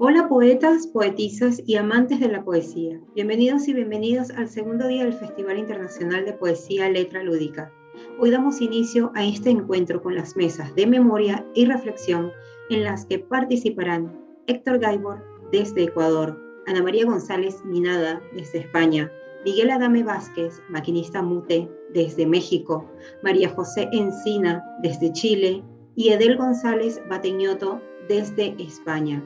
Hola poetas, poetisas y amantes de la poesía. Bienvenidos y bienvenidas al segundo día del Festival Internacional de Poesía Letra Lúdica. Hoy damos inicio a este encuentro con las mesas de memoria y reflexión en las que participarán Héctor Gaibor desde Ecuador, Ana María González Minada desde España, Miguel Adame Vázquez, maquinista mute desde México, María José Encina desde Chile y Edel González Bateñoto desde España.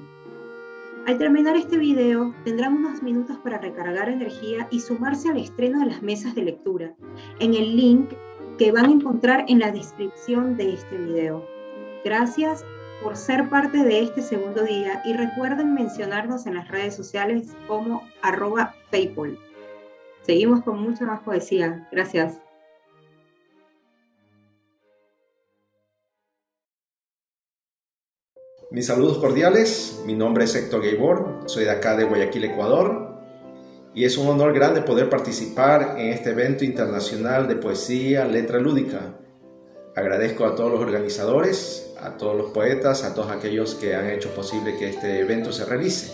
Al terminar este video, tendrán unos minutos para recargar energía y sumarse al estreno de las mesas de lectura, en el link que van a encontrar en la descripción de este video. Gracias por ser parte de este segundo día y recuerden mencionarnos en las redes sociales como @Faypol. Seguimos con mucha más poesía. Gracias. Mis saludos cordiales, mi nombre es Héctor Gaibor, soy de acá de Guayaquil, Ecuador, y es un honor grande poder participar en este evento internacional de poesía, letra lúdica. Agradezco a todos los organizadores, a todos los poetas, a todos aquellos que han hecho posible que este evento se realice.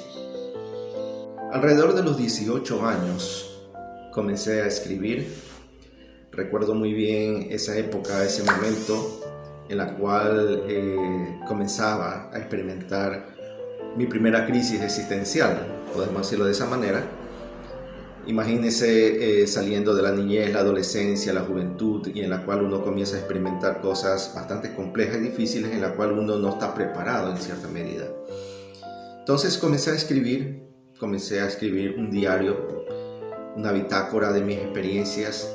Alrededor de los 18 años comencé a escribir. Recuerdo muy bien esa época, ese momento en la cual comenzaba a experimentar mi primera crisis existencial, podemos decirlo de esa manera. Imagínense saliendo de la niñez, la adolescencia, la juventud, y en la cual uno comienza a experimentar cosas bastante complejas y difíciles en la cual uno no está preparado en cierta medida. Entonces comencé a escribir un diario, una bitácora de mis experiencias.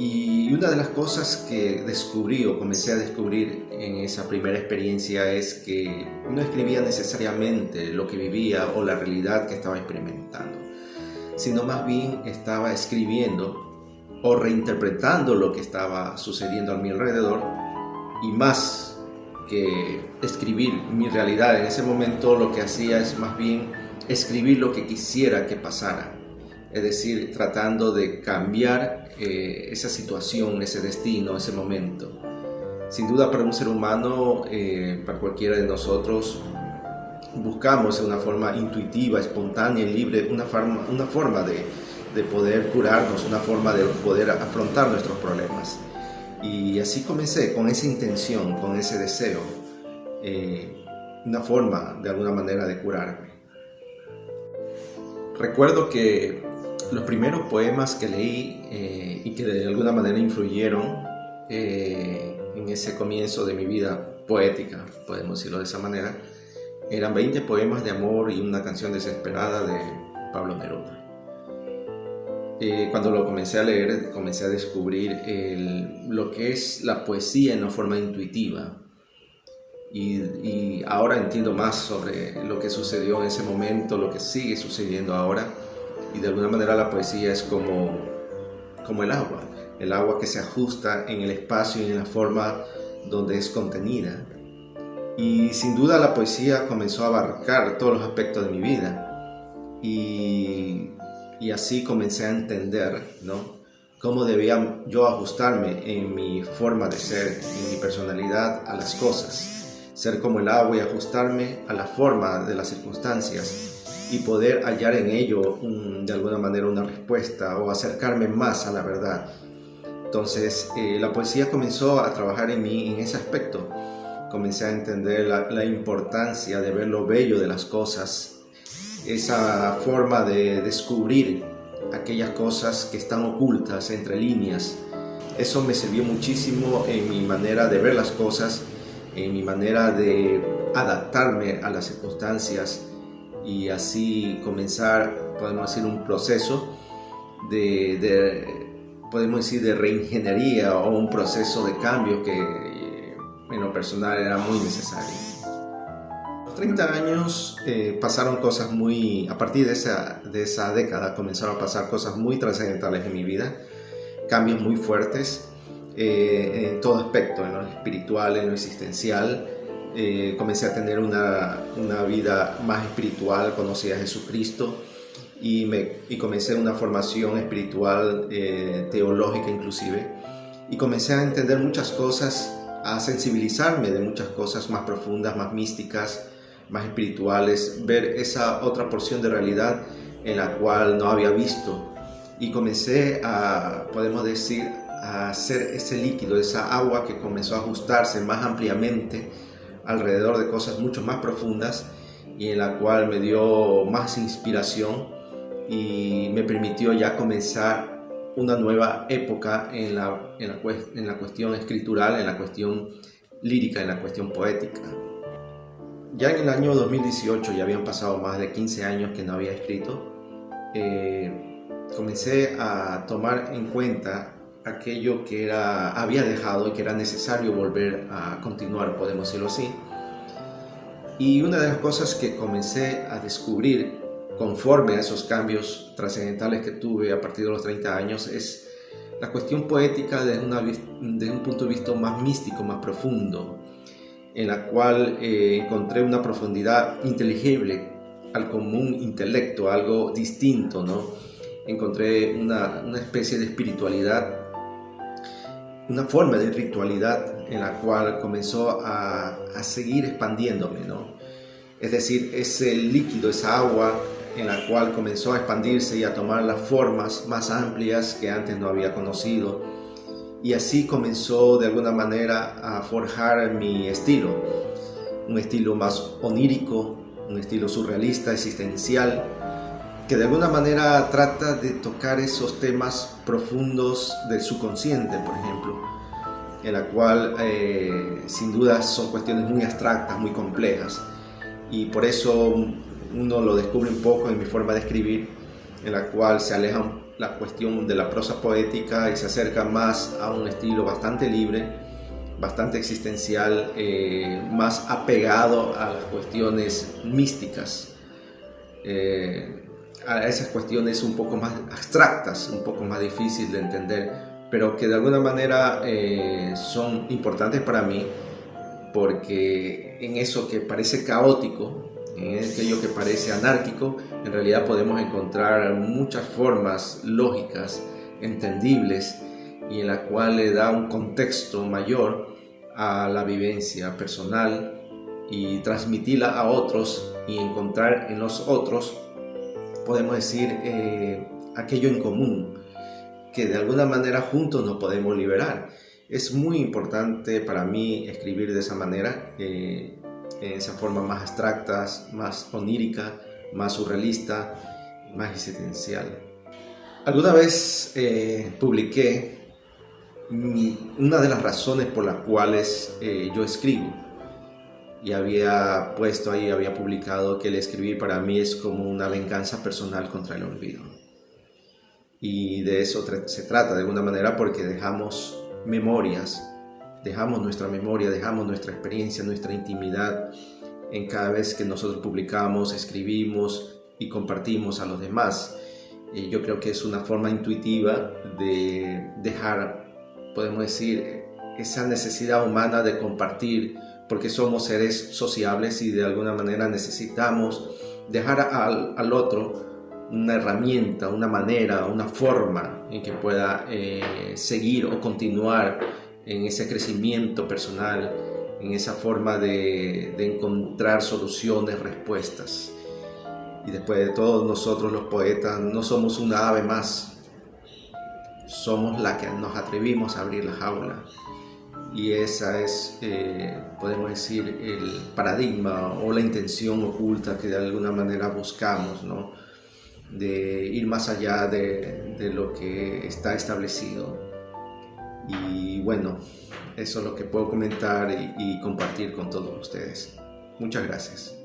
Y una de las cosas que descubrí o comencé a descubrir en esa primera experiencia es que no escribía necesariamente lo que vivía o la realidad que estaba experimentando, sino más bien estaba escribiendo o reinterpretando lo que estaba sucediendo a mi alrededor, y más que escribir mi realidad en ese momento, lo que hacía es más bien escribir lo que quisiera que pasara. Es decir, tratando de cambiar esa situación, ese destino, ese momento. Sin duda, para un ser humano, para cualquiera de nosotros, buscamos de una forma intuitiva, espontánea y libre una forma de poder curarnos, una forma de poder afrontar nuestros problemas. Y así comencé, con esa intención, con ese deseo, una forma de alguna manera de curarme. Recuerdo que los primeros poemas que leí y que de alguna manera influyeron en ese comienzo de mi vida poética, podemos decirlo de esa manera, eran 20 poemas de amor y una canción desesperada de Pablo Neruda. Cuando lo comencé a leer, comencé a descubrir lo que es la poesía en una forma intuitiva. Y ahora entiendo más sobre lo que sucedió en ese momento, lo que sigue sucediendo ahora. Y de alguna manera la poesía es como el agua que se ajusta en el espacio y en la forma donde es contenida. Y sin duda la poesía comenzó a abarcar todos los aspectos de mi vida. Y así comencé a entender, ¿no?, cómo debía yo ajustarme en mi forma de ser, en mi personalidad, a las cosas. Ser como el agua y ajustarme a la forma de las circunstancias y poder hallar en ello de alguna manera una respuesta o acercarme más a la verdad. Entonces la poesía comenzó a trabajar en mí en ese aspecto. Comencé a entender la importancia de ver lo bello de las cosas, esa forma de descubrir aquellas cosas que están ocultas entre líneas. Eso me sirvió muchísimo en mi manera de ver las cosas, en mi manera de adaptarme a las circunstancias, y así comenzar, podemos decir, un proceso podemos decir, de reingeniería, o un proceso de cambio que en lo personal era muy necesario. A los 30 años pasaron cosas a partir de esa década comenzaron a pasar cosas muy trascendentales en mi vida, cambios muy fuertes en todo aspecto, en lo espiritual, en lo existencial. Comencé a tener una vida más espiritual, conocí a Jesucristo y comencé una formación espiritual, teológica inclusive, y comencé a entender muchas cosas, a sensibilizarme de muchas cosas más profundas, más místicas, más espirituales, ver esa otra porción de realidad en la cual no había visto. Y comencé a, podemos decir, a hacer ese líquido, esa agua que comenzó a ajustarse más ampliamente alrededor de cosas mucho más profundas y en la cual me dio más inspiración y me permitió ya comenzar una nueva época en la cuestión escritural, en la cuestión lírica, en la cuestión poética. Ya en el año 2018, ya habían pasado más de 15 años que no había escrito, comencé a tomar en cuenta aquello que había dejado y que era necesario volver a continuar, podemos decirlo así. Y una de las cosas que comencé a descubrir conforme a esos cambios trascendentales que tuve a partir de los 30 años es la cuestión poética desde un punto de vista más místico, más profundo, en la cual encontré una profundidad inteligible al común intelecto, algo distinto, ¿no? Encontré una especie de espiritualidad, una forma de ritualidad en la cual comenzó a seguir expandiéndome, ¿no? Es decir, ese líquido, esa agua en la cual comenzó a expandirse y a tomar las formas más amplias que antes no había conocido. Y así comenzó de alguna manera a forjar mi estilo, un estilo más onírico, un estilo surrealista, existencial, que de alguna manera trata de tocar esos temas profundos del subconsciente, por ejemplo, en la cual sin duda son cuestiones muy abstractas, muy complejas, y por eso uno lo descubre un poco en mi forma de escribir, en la cual se aleja la cuestión de la prosa poética y se acerca más a un estilo bastante libre, bastante existencial, más apegado a las cuestiones místicas, a esas cuestiones un poco más abstractas, un poco más difíciles de entender, pero que de alguna manera son importantes para mí, porque en eso que parece caótico, en aquello que parece anárquico, en realidad podemos encontrar muchas formas lógicas, entendibles, y en la cual le da un contexto mayor a la vivencia personal y transmitirla a otros y encontrar en los otros, podemos decir, aquello en común, que de alguna manera juntos nos podemos liberar. Es muy importante para mí escribir de esa manera, en esa forma más abstracta, más onírica, más surrealista, más existencial. Alguna vez publiqué una de las razones por las cuales yo escribo, y había puesto ahí, había publicado que el escribir para mí es como una venganza personal contra el olvido. Y de eso se trata de alguna manera, porque dejamos memorias, dejamos nuestra memoria, dejamos nuestra experiencia, nuestra intimidad en cada vez que nosotros publicamos, escribimos y compartimos a los demás. Yo creo que es una forma intuitiva de dejar, podemos decir, esa necesidad humana de compartir, porque somos seres sociables y de alguna manera necesitamos dejar al otro una herramienta, una manera, una forma en que pueda seguir o continuar en ese crecimiento personal, en esa forma de encontrar soluciones, respuestas. Y después de todo, nosotros los poetas no somos una ave más, somos la que nos atrevimos a abrir la jaula. Y esa es, podemos decir, el paradigma o la intención oculta que de alguna manera buscamos, ¿no? De ir más allá de lo que está establecido. Y bueno, eso es lo que puedo comentar y compartir con todos ustedes. Muchas gracias.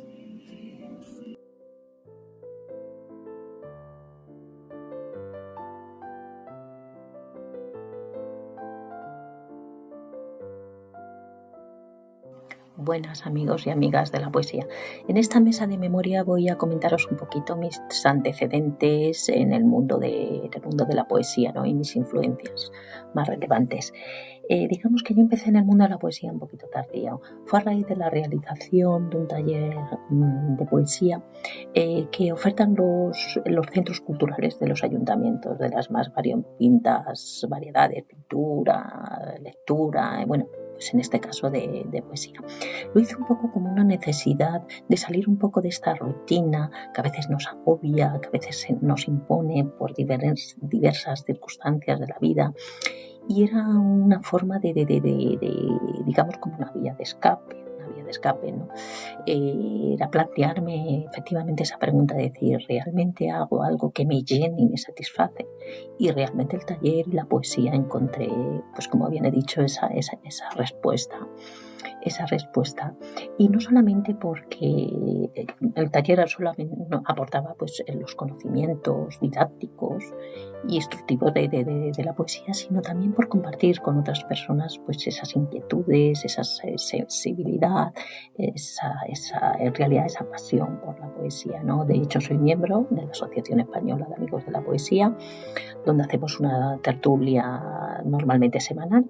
Buenas amigos y amigas de la poesía. En esta mesa de memoria voy a comentaros un poquito mis antecedentes en el mundo de la poesía, ¿no? Y mis influencias más relevantes. Digamos que yo empecé en el mundo de la poesía un poquito tardío. Fue a raíz de la realización de un taller de poesía que ofertan los centros culturales de los ayuntamientos, de las más variopintas variedades, pintura, lectura, bueno, pues en este caso de poesía. Lo hice un poco como una necesidad de salir un poco de esta rutina que a veces nos agobia, que a veces nos impone por diversas circunstancias de la vida. Y era una forma de digamos, como una vía de escape, ¿no? Era plantearme efectivamente esa pregunta de decir, ¿realmente hago algo que me llene y me satisface? Y realmente el taller y la poesía encontré, pues como bien he dicho, esa respuesta. Y no solamente porque el taller solamente aportaba pues los conocimientos didácticos y instructivos de la poesía, sino también por compartir con otras personas pues esas inquietudes, esa sensibilidad, en realidad esa pasión por la poesía, ¿no? De hecho, soy miembro de la Asociación Española de Amigos de la Poesía, donde hacemos una tertulia normalmente semanal,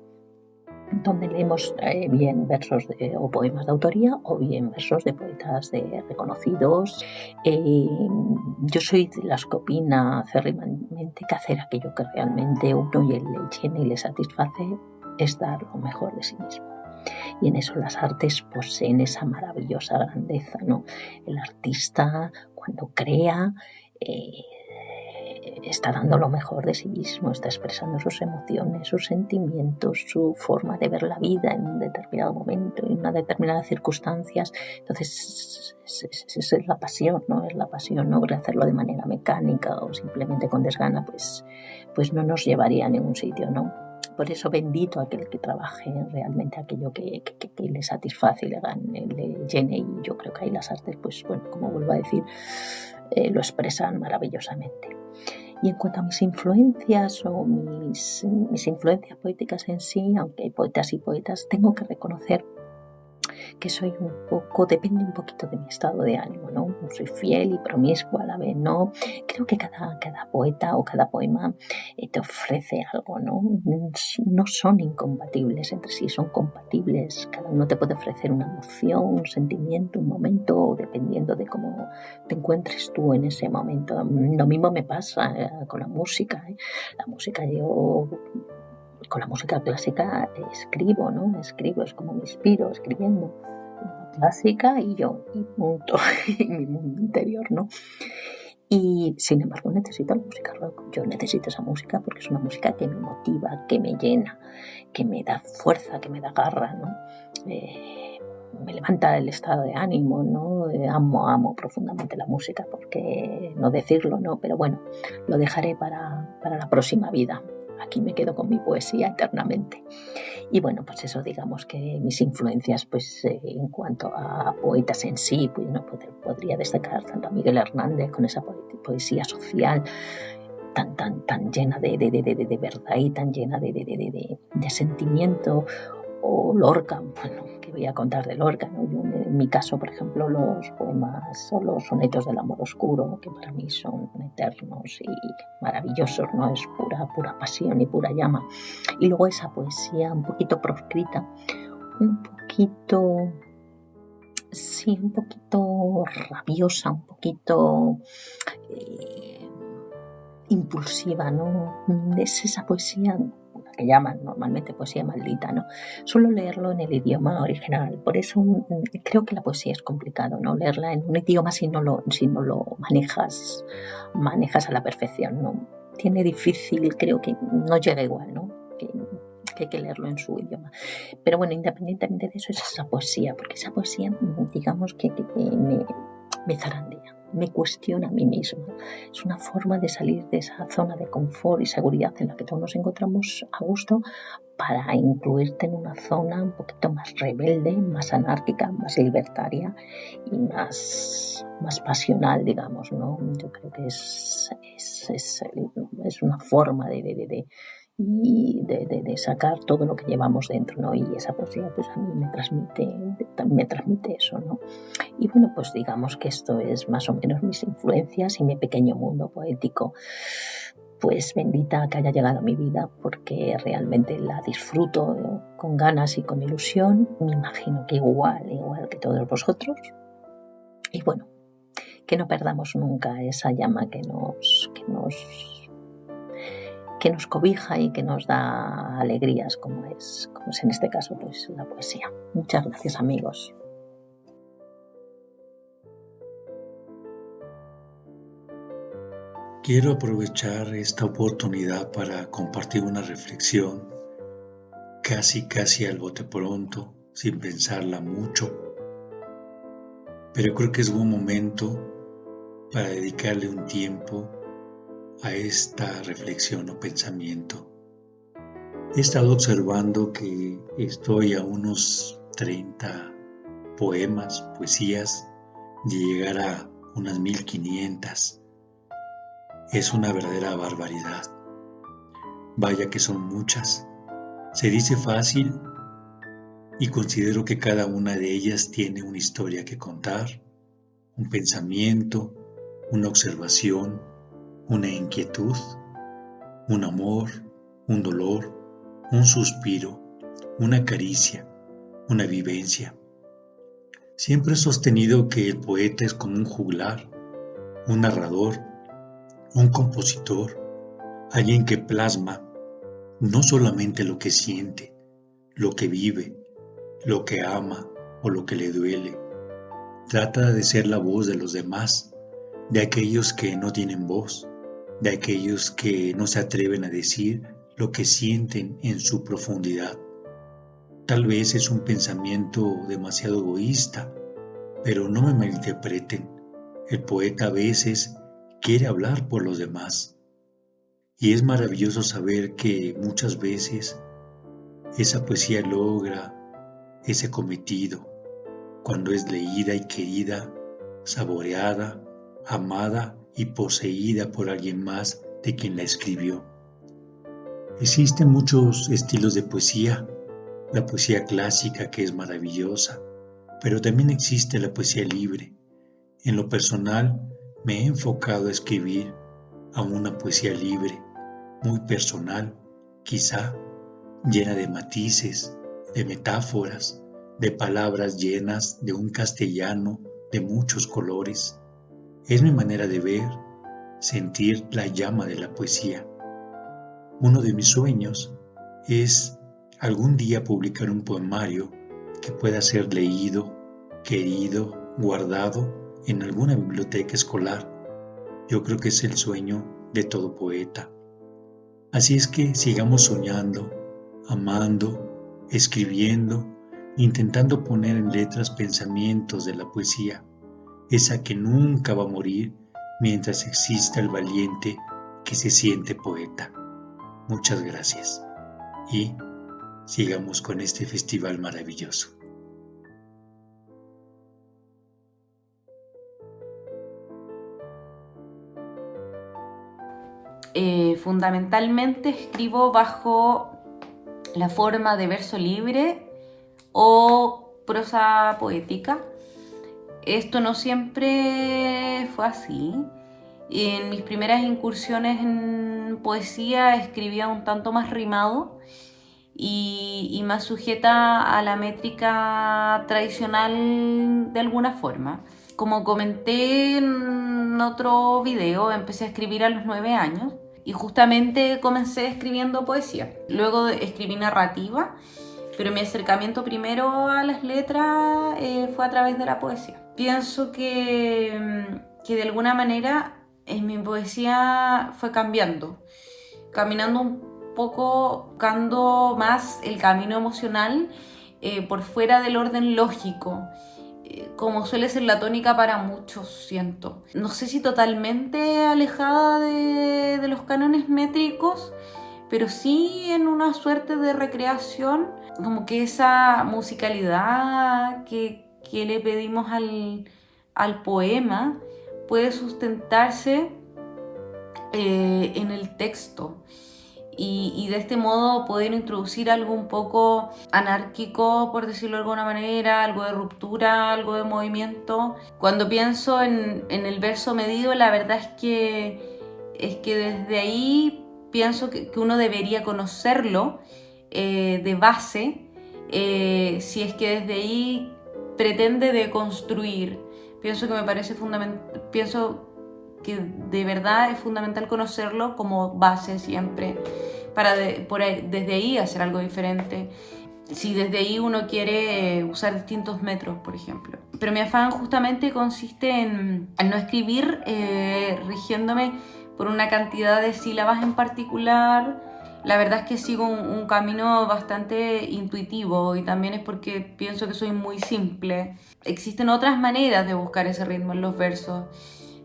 donde leemos bien versos o poemas de autoría o bien versos de poetas reconocidos. Yo soy de las que opina acérrimamente que hacer aquello que realmente uno le llena y le satisface es dar lo mejor de sí mismo. Y en eso las artes poseen esa maravillosa grandeza, ¿no? El artista, cuando crea, está dando lo mejor de sí mismo, está expresando sus emociones, sus sentimientos, su forma de ver la vida en un determinado momento, en una determinada circunstancias. Entonces, esa es la pasión, ¿no? Es la pasión, ¿no? Porque hacerlo de manera mecánica o simplemente con desgana, pues no nos llevaría a ningún sitio, ¿no? Por eso bendito aquel que trabaje realmente aquello que le satisface y le llene. Y yo creo que ahí las artes, pues bueno, como vuelvo a decir, lo expresan maravillosamente. Y en cuanto a mis influencias o mis influencias poéticas en sí, aunque hay poetas y poetas, tengo que reconocer que depende un poquito de mi estado de ánimo, ¿no? No soy fiel y promiscua a la vez, ¿no? Creo que cada poeta o cada poema te ofrece algo, ¿no? No son incompatibles entre sí, son compatibles. Cada uno te puede ofrecer una emoción, un sentimiento, un momento, dependiendo de cómo te encuentres tú en ese momento. Lo mismo me pasa con la música, ¿eh? La música con la música clásica escribo, ¿no? Es como me inspiro escribiendo. Clásica y yo, y punto, en mi mundo interior, ¿no? Y sin embargo necesito la música rock. Yo necesito esa música porque es una música que me motiva, que me llena, que me da fuerza, que me da garra, ¿no? Me levanta el estado de ánimo, ¿no? Amo profundamente la música, porque no decirlo, ¿no? Pero bueno, lo dejaré para la próxima vida. Aquí me quedo con mi poesía eternamente. Y bueno, pues eso, digamos que mis influencias, pues en cuanto a poetas en sí, pues no podría destacar tanto a Miguel Hernández con esa poesía social tan llena de verdad y tan llena de sentimiento, o Lorca, bueno, que voy a contar de Lorca, ¿no? Yo, en mi caso, por ejemplo, los poemas o los sonetos del amor oscuro, que para mí son eternos y maravillosos, ¿no? Es pura pasión y pura llama. Y luego esa poesía un poquito proscrita, un poquito rabiosa, un poquito impulsiva, ¿no? Es esa poesía que llaman normalmente poesía maldita, ¿no? Suelo leerlo en el idioma original, por eso creo que la poesía es complicado, ¿no? Leerla en un idioma si no lo manejas a la perfección, ¿no? Tiene difícil, creo que no llega igual, ¿no? Que hay que leerlo en su idioma. Pero bueno, independientemente de eso, es esa poesía, porque esa poesía, digamos que me zarandea, me cuestiona a mí misma. Es una forma de salir de esa zona de confort y seguridad en la que todos nos encontramos a gusto, para incluirte en una zona un poquito más rebelde, más anárquica, más libertaria y más pasional, digamos, ¿no? Yo creo que es una forma de sacar todo lo que llevamos dentro, ¿no? Y esa poesía, pues a mí me transmite eso, ¿no? Y bueno, pues digamos que esto es más o menos mis influencias y mi pequeño mundo poético. Pues bendita que haya llegado a mi vida, porque realmente la disfruto con ganas y con ilusión. Me imagino que igual que todos vosotros. Y bueno, que no perdamos nunca esa llama que que nos cobija y que nos da alegrías, como es en este caso pues la poesía. Muchas gracias, amigos. Quiero aprovechar esta oportunidad para compartir una reflexión casi al bote pronto, sin pensarla mucho, pero creo que es buen momento para dedicarle un tiempo a esta reflexión o pensamiento. He estado observando que estoy a unos 30 poemas, poesías, de llegar a unas 1500. Es una verdadera barbaridad. Vaya que son muchas. Se dice fácil y considero que cada una de ellas tiene una historia que contar, un pensamiento, una observación, una inquietud, un amor, un dolor, un suspiro, una caricia, una vivencia. Siempre he sostenido que el poeta es como un juglar, un narrador, un compositor, alguien que plasma no solamente lo que siente, lo que vive, lo que ama o lo que le duele. Trata de ser la voz de los demás, de aquellos que no tienen voz, de aquellos que no se atreven a decir lo que sienten en su profundidad. Tal vez es un pensamiento demasiado egoísta, pero no me malinterpreten. El poeta a veces quiere hablar por los demás. Y es maravilloso saber que muchas veces esa poesía logra ese cometido cuando es leída y querida, saboreada, amada y poseída por alguien más de quien la escribió. Existen muchos estilos de poesía, la poesía clásica que es maravillosa, pero también existe la poesía libre. En lo personal, me he enfocado a escribir a una poesía libre, muy personal, quizá llena de matices, de metáforas, de palabras llenas de un castellano de muchos colores. Es mi manera de ver, sentir la llama de la poesía. Uno de mis sueños es algún día publicar un poemario que pueda ser leído, querido, guardado en alguna biblioteca escolar. Yo creo que es el sueño de todo poeta. Así es que sigamos soñando, amando, escribiendo, intentando poner en letras pensamientos de la poesía, esa que nunca va a morir mientras exista el valiente que se siente poeta. Muchas gracias y sigamos con este festival maravilloso. Fundamentalmente escribo bajo la forma de verso libre o prosa poética. Esto no siempre fue así. En mis primeras incursiones en poesía escribía un tanto más rimado y más sujeta a la métrica tradicional de alguna forma. Como comenté en otro video, empecé a escribir a los 9 años y justamente comencé escribiendo poesía. Luego escribí narrativa, pero mi acercamiento primero a las letras fue a través de la poesía. Pienso que de alguna manera mi poesía fue cambiando, caminando un poco, buscando más el camino emocional por fuera del orden lógico, como suele ser la tónica para muchos, siento. No sé si totalmente alejada de los cánones métricos, pero sí en una suerte de recreación, como que esa musicalidad que le pedimos al poema puede sustentarse en el texto. Y de este modo poder introducir algo un poco anárquico, por decirlo de alguna manera, algo de ruptura, algo de movimiento. Cuando pienso en el verso medido, la verdad es que desde ahí pienso que uno debería conocerlo de base, si es que desde ahí pretende deconstruir. Pienso que me parece fundamental, pienso que de verdad es fundamental conocerlo como base siempre, para desde ahí hacer algo diferente. Si desde ahí uno quiere usar distintos métodos, por ejemplo. Pero mi afán justamente consiste en no escribir rigiéndome por una cantidad de sílabas en particular. La verdad es que sigo un camino bastante intuitivo, y también es porque pienso que soy muy simple. Existen otras maneras de buscar ese ritmo en los versos.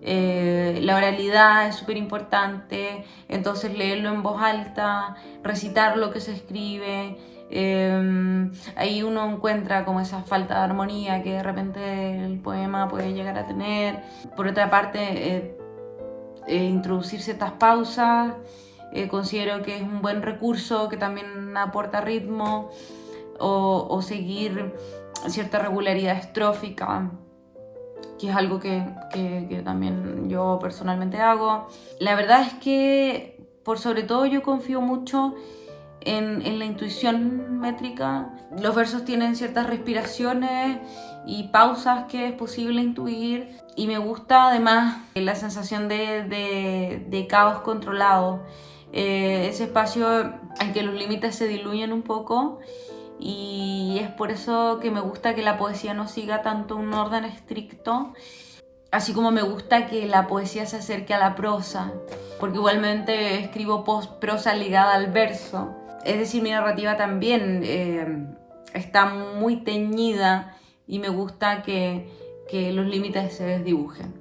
La oralidad es súper importante, entonces leerlo en voz alta, recitar lo que se escribe. Ahí uno encuentra como esa falta de armonía que de repente el poema puede llegar a tener. Por otra parte, introducir ciertas pausas considero que es un buen recurso que también aporta ritmo, o seguir cierta regularidad estrófica, que es algo que también yo personalmente hago. La verdad es que por sobre todo yo confío mucho en la intuición métrica. Los versos tienen ciertas respiraciones y pausas que es posible intuir, y me gusta además la sensación de caos controlado, ese espacio en que los límites se diluyen un poco, y es por eso que me gusta que la poesía no siga tanto un orden estricto, así como me gusta que la poesía se acerque a la prosa, porque igualmente escribo prosa ligada al verso. Es decir, mi narrativa también está muy teñida, y me gusta que los límites se desdibujen.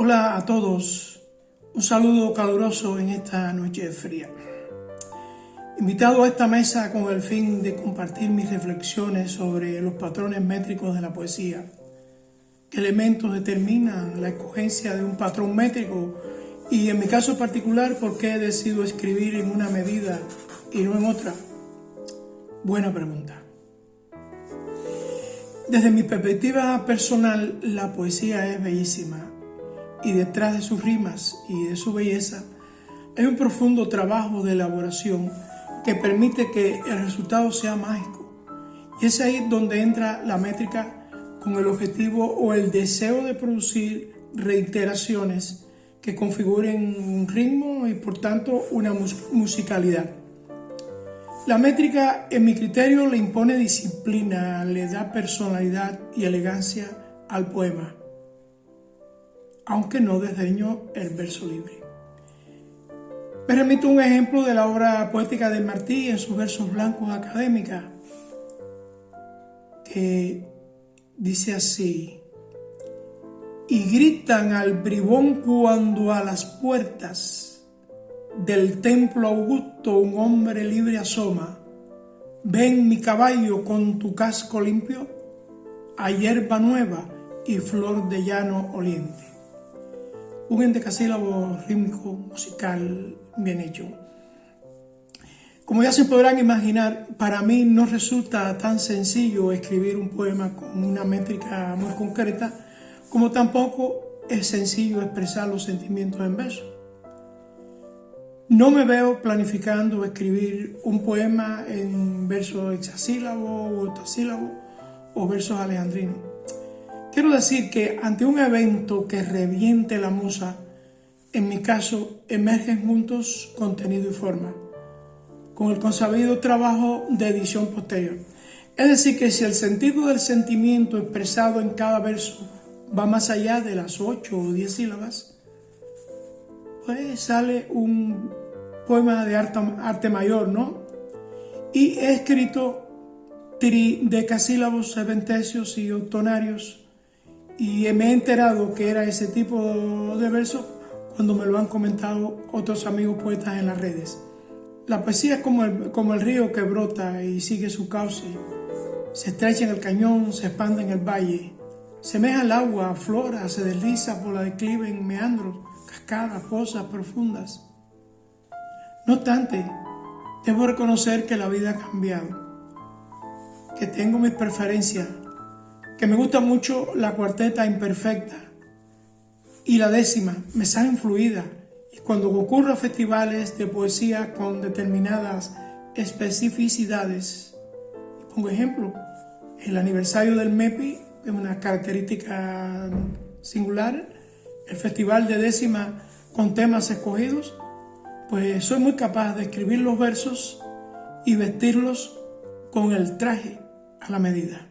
Hola a todos, un saludo caluroso en esta noche fría. Invitado a esta mesa con el fin de compartir mis reflexiones sobre los patrones métricos de la poesía. ¿Qué elementos determinan la escogencia de un patrón métrico? Y en mi caso particular, ¿por qué decido escribir en una medida y no en otra? Buena pregunta. Desde mi perspectiva personal, la poesía es bellísima, y detrás de sus rimas y de su belleza hay un profundo trabajo de elaboración que permite que el resultado sea mágico. Y es ahí donde entra la métrica, con el objetivo o el deseo de producir reiteraciones que configuren un ritmo y por tanto una musicalidad. La métrica, en mi criterio, le impone disciplina, le da personalidad y elegancia al poema, aunque no desdeño el verso libre. Me remito a un ejemplo de la obra poética de Martí en sus versos blancos académica, que dice así: y gritan al bribón cuando a las puertas del templo augusto un hombre libre asoma. Ven mi caballo con tu casco limpio, a hierba nueva y flor de llano oliente. Un endecasílabo rítmico musical bien hecho. Como ya se podrán imaginar, para mí no resulta tan sencillo escribir un poema con una métrica muy concreta, como tampoco es sencillo expresar los sentimientos en verso. No me veo planificando escribir un poema en verso hexasílabo o octosílabo o versos alejandrinos. Quiero decir que ante un evento que reviente la musa, en mi caso emergen juntos contenido y forma, con el consabido trabajo de edición posterior. Es decir, que si el sentido del sentimiento expresado en cada verso va más allá de las 8 o 10 sílabas, pues sale un poema de arte mayor, ¿no? Y he escrito tridecasílabos, seventesios y octonarios, y me he enterado que era ese tipo de verso cuando me lo han comentado otros amigos poetas en las redes. La poesía es como el río que brota y sigue su cauce, se estrecha en el cañón, se expande en el valle, semeja al agua, aflora, se desliza por la declive en meandros, cascadas, pozas profundas. No obstante, debo reconocer que la vida ha cambiado, que tengo mis preferencias, que me gusta mucho la cuarteta imperfecta y la décima me salen fluidas, y cuando concurro a festivales de poesía con determinadas especificidades, Pongo ejemplo, el aniversario del MEPI es una característica singular, el festival de décima con temas escogidos, pues soy muy capaz de escribir los versos y vestirlos con el traje a la medida.